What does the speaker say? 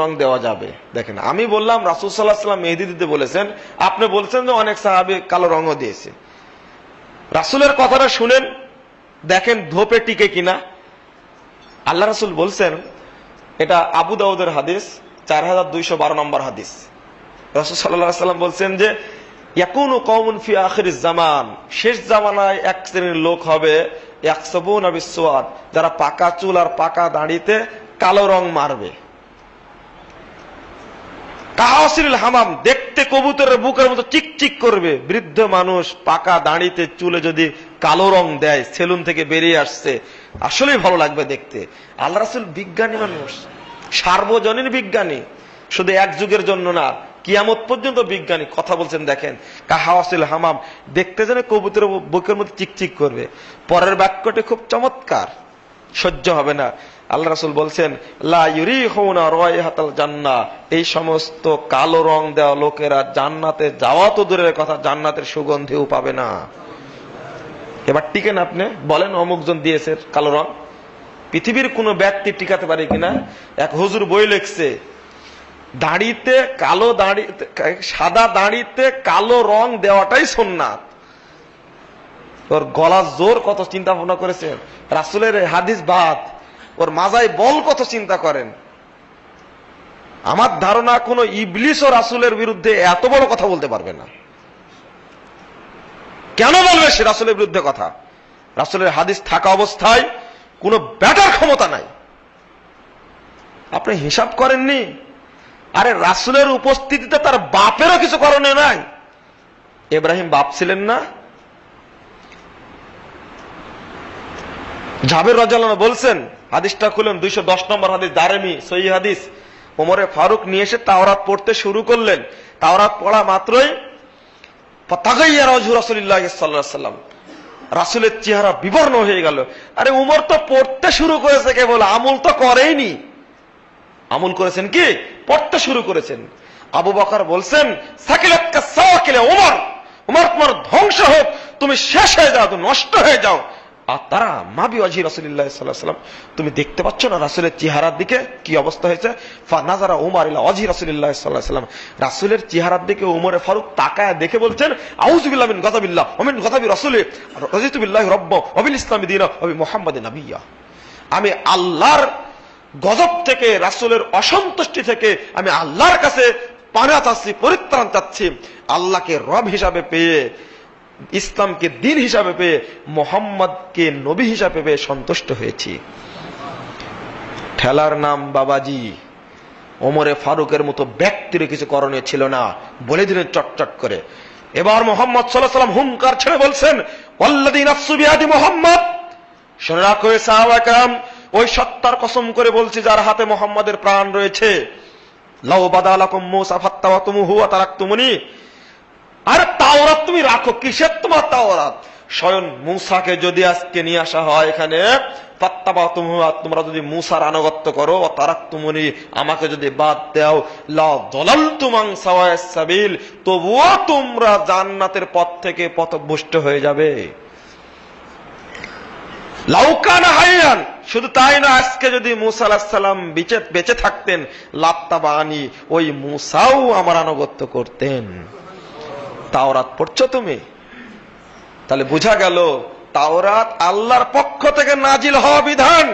রং দেওয়া যাবে। দেখেন, আমি বললাম রাসূল সাল্লাল্লাহু আলাইহি ওয়াসাল্লাম মেহেদি দিতে বলেছেন, আপনি বলছেন যে অনেক সাহাবী কালো রঙও দিয়েছে। রাসূলের কথাটা শুনেন, দেখেন ধোপে টিকে কিনা। আল্লাহ রাসূল বলছেন, এটা আবু দাউদের হাদিস, 4212 নম্বর হাদিস। রাসূল সাল্লাল্লাহু আলাইহি ওয়াসাল্লাম বলছেন যে ইয়াকুনু কওমুন ফি আখিরিজ জামান, শেষ জামানায় এক শ্রেণীর লোক হবে ইয়াকসাবুনা বিসওয়াদ, যারা পাকা চুল আর পাকা দাড়িতে কালো রং মারবে। কাহাসিল হামাম, দেখতে কবুতরের বুকের মতো চিকচিক করবে। বৃদ্ধ মানুষ পাকা দাড়িতে চুলে যদি কালো রং দেয়, সেলুন থেকে বেরিয়ে আসছে, আসলেই ভালো লাগবে দেখতে। আল্লাহ রাসূল বিজ্ঞানী মানুষ, সার্বজনীন বিজ্ঞানী, শুধু এক যুগের জন্য না, কিয়ামত পর্যন্ত বিজ্ঞানী। কথা বলছেন, দেখেন কাহাসিল হামাম, দেখতে যেন কবুতরের বুকের মতো চিকচিক করবে। পরের বাক্যটি খুব চমৎকার, সহ্য হবে না। আল্লাহ রাসূল বলছেন লা ইউরিহুনা রায়হাতাল জান্নাহ, এই সমস্ত কালো রং দেওয়া লোকেরা জান্নাতে যাওয়া তো দূরের কথা, জান্নাতের সুগন্ধিও পাবে না। এবার টিকেন, আপনি বলেন অমুকজন দিয়েছে কালো রং। পৃথিবীর কোন ব্যক্তি টিকাতে পারে কিনা? এক হুজুর বই লিখছে, দাড়িতে কালো দাড়িতে, সাদা দাড়িতে কালো রং দেওয়াটাই সুন্নাত। ওর গলার জোর কত চিন্তা ভাবনা করেছেন, রাসূলের হাদিস বাদ, ওর মাজায় বল কত চিন্তা করেন। আমার ধারণা কোন ইবলিস ও রাসূলের বিরুদ্ধে এত বড় কথা বলতে পারবে না। কেন বলবে সে রাসূলের বিরুদ্ধে কথা? রাসূলের হাদিস থাকা অবস্থায় কোন ব্যাটার ক্ষমতা নাই। আপনি হিসাব করেননি? আরে রাসূলের উপস্থিতিতে তার বাপেরও কিছু করণীয় নাই। ইব্রাহিম বাপ ছিলেন না? জাবের রাদিয়াল্লাহু আনহু বলছেন, হাদিসটা খুলেন 210 নম্বর হাদিস, দারেমি সহিহ হাদিস। ওমরে ফারুক নিয়ে এসে তাওরাত পড়তে শুরু করলেন। তাওরাত পড়া মাত্রই ফাতাগাইয়ারা ওয়াজহু রাসূলুল্লাহ সাল্লাল্লাহু আলাইহি ওয়াসাল্লাম, রাসূলের চেহারা বিবর্ণ হয়ে গেল। আরে ওমর তো পড়তে শুরু করেছে কেবল, আমল তো করেইনি। আমল করেছেন কি? পড়তে শুরু করেছেন। আবু বকর বলছেন সাকিলাতকা সাকিলা ওমর, ওমর তোমার ধ্বংস হোক, তুমি শেষ হয়ে যাও, তুমি নষ্ট হয়ে যাও। আর তারা মাবি ওয়াজহি রাসূলুল্লাহ সাল্লাল্লাহু আলাইহি ওয়াসাল্লাম, তুমি দেখতে পাচ্ছ না রাসূলের চেহারার দিকে কি অবস্থা হয়েছে? ফানাজারা উমর ইলা ওয়াজহি রাসূলুল্লাহ সাল্লাল্লাহু আলাইহি ওয়াসাল্লাম, রাসূলের চেহারার দিকে ওমরে ফারুক তাকায় দেখে বলছেন আউযু বিল্লাহি মিন গাযাবিল্লাহ ওয়া মিন গাযাবি রাসূলি, রাযিতু বিল্লাহি রাব্বা ওয়া বিল ইসলামি দীনা ওয়া বি মুহাম্মাদিন নাবিয়্যা। আমি আল্লাহর গজব থেকে, রাসূলের অসন্তুষ্টি থেকে আমি আল্লাহর কাছে পানা চাচ্ছি, পরিত্রাণ চাচ্ছি। আল্লাহকে রব হিসাবে পেয়ে, ইসলামকে দিন হিসাবে পেয়ে, মোহাম্মদকে নবী হিসাবে পেয়ে সন্তুষ্ট হয়েছি। ঠেলার নাম বাবাজি। ওমরে ফারুকের মতো ব্যক্তির কিছু করণীয় ছিল না, বলে দিলেন চটচট করে। এবার মোহাম্মদ সাল্লাল্লাহু আলাইহি ওয়াসাল্লাম হুঙ্কার ছেড়ে বলছেন ওয়াল্লাযী নাফসু বিয়াদি মুহাম্মদ, শুনে রাখো সাহাবায়ে কেরাম, ওই সত্তার কসম করে বলছি যার হাতে মোহাম্মদের প্রাণ রয়েছে, লাউ বাদালাকুম মূসা ফাত্তাওয়াতুমুহু ওয়া তারাকতুমুনি, আর তাওরাত তুমি রাখো, কিসের তোমার তাওরাত? স্বয়ং মূসাকে যদি আজকে নিয়ে আসা হয় এখানে, ফাত্তাবাতুমুহু, তোমরা যদি মূসার আনুগত্য করো, ওয়া তারাকতুমুনি, আমাকে যদি বাদ দাও, লা যালালতুম আন সাওয়াইস সাবিল, তবুও তোমরা জান্নাতের পথ থেকে পথভ্রষ্ট হয়ে যাবে। লাউকানা হাইয়ান, শুধু তাই না, আজকে যদি মূসা আলাইহিস সালাম বেঁচে থাকতেন, লাত্তাবানি, ওই মূসাও আমার আনুগত্য করতেন। তাওরাত পড়ছো তুমি? তাহলে বোঝা গেল তাওরাত আল্লাহর পক্ষ থেকে নাজিল হওয়া বিধান।